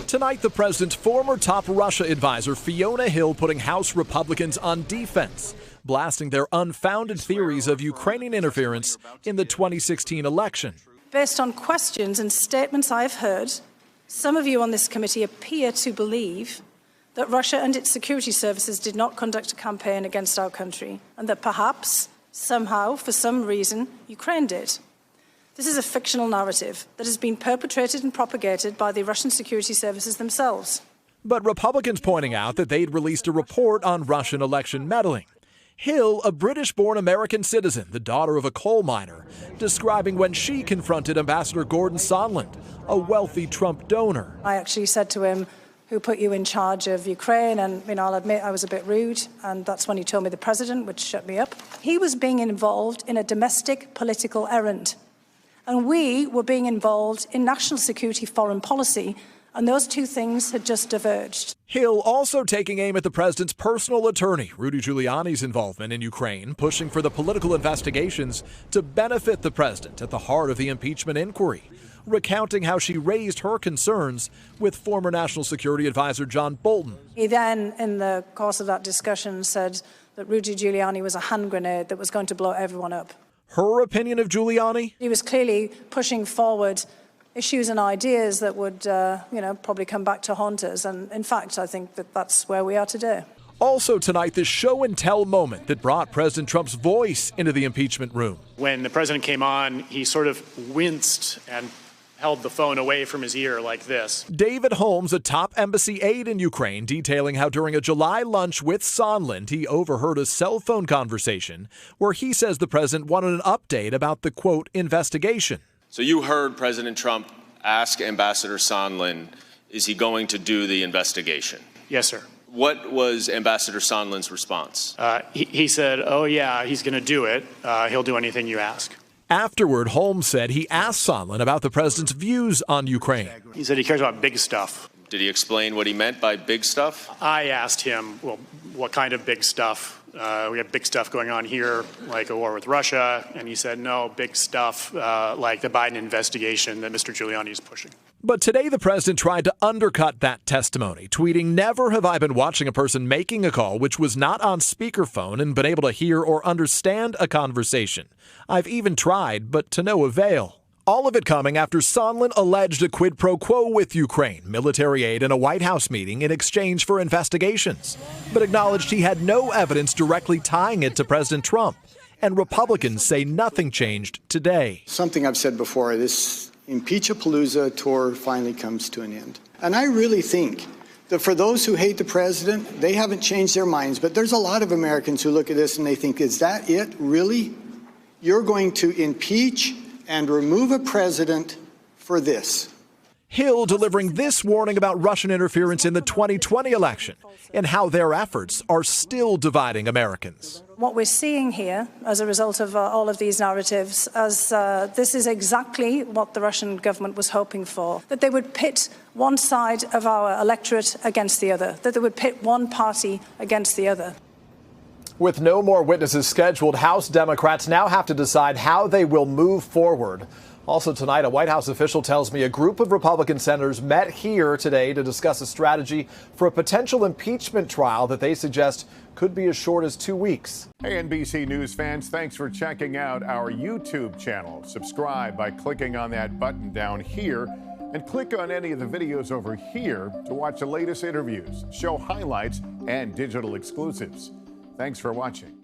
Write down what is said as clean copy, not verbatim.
Tonight, the president's former top Russia advisor, Fiona Hill, putting House Republicans on defense, blasting their unfounded theories of Ukrainian interference in the 2016 election. Based on questions and statements I've heard, some of you on this committee appear to believe that Russia and its security services did not conduct a campaign against our country, and that perhaps, somehow, for some reason, Ukraine did. This is a fictional narrative that has been perpetrated and propagated by the Russian security services themselves. But Republicans pointing out that they'd released a report on Russian election meddling. Hill, a British-born American citizen, the daughter of a coal miner, describing when she confronted Ambassador Gordon Sondland, a wealthy Trump donor. I actually said to him, "Who put you in charge of Ukraine?" And, I'll admit I was a bit rude, and that's when he told me the president, which shut me up. He was being involved in a domestic political errand, and we were being involved in national security foreign policy, and those two things had just diverged. Hill also taking aim at the president's personal attorney, Rudy Giuliani's involvement in Ukraine, pushing for the political investigations to benefit the president at the heart of the impeachment inquiry, recounting how she raised her concerns with former National Security Advisor John Bolton. He then, in the course of that discussion, said that Rudy Giuliani was a hand grenade that was going to blow everyone up. Her opinion of Giuliani? He was clearly pushing forward issues and ideas that would, probably come back to haunt us. And in fact, I think that that's where we are today. Also tonight, this show and tell moment that brought President Trump's voice into the impeachment room. When the president came on, he sort of winced and held the phone away from his ear like this. David Holmes, a top embassy aide in Ukraine, detailing how during a July lunch with Sondland, he overheard a cell phone conversation where he says the president wanted an update about the, quote, investigation. So you heard President Trump ask Ambassador Sondland, is he going to do the investigation? Yes, sir. What was Ambassador Sondland's response? He said, oh, yeah, he's going to do it. He'll do anything you ask. Afterward, Holmes said he asked Sondland about the president's views on Ukraine. He said he cares about big stuff. Did he explain what he meant by big stuff? I asked him, well, what kind of big stuff? We have big stuff going on here, like a war with Russia. And he said, no, big stuff like the Biden investigation that Mr. Giuliani is pushing. But today the president tried to undercut that testimony, tweeting, "Never have I been watching a person making a call which was not on speakerphone and been able to hear or understand a conversation. I've even tried, but to no avail." All of it coming after Sondland alleged a quid pro quo with Ukraine, military aid, and a White House meeting in exchange for investigations, but acknowledged he had no evidence directly tying it to President Trump. And Republicans say nothing changed today. Something I've said before, this Impeach-a-Palooza tour finally comes to an end. And I really think that for those who hate the president, they haven't changed their minds. But there's a lot of Americans who look at this and they think, is that it, really? You're going to impeach and remove a president for this? Hill delivering this warning about Russian interference in the 2020 election and how their efforts are still dividing Americans. What we're seeing here as a result of all of these narratives, as this is exactly what the Russian government was hoping for, that they would pit one side of our electorate against the other, that they would pit one party against the other. With no more witnesses scheduled, House Democrats now have to decide how they will move forward. Also tonight, a White House official tells me a group of Republican senators met here today to discuss a strategy for a potential impeachment trial that they suggest could be as short as 2 weeks. Hey, NBC News fans, thanks for checking out our YouTube channel. Subscribe by clicking on that button down here and click on any of the videos over here to watch the latest interviews, show highlights, and digital exclusives. Thanks for watching.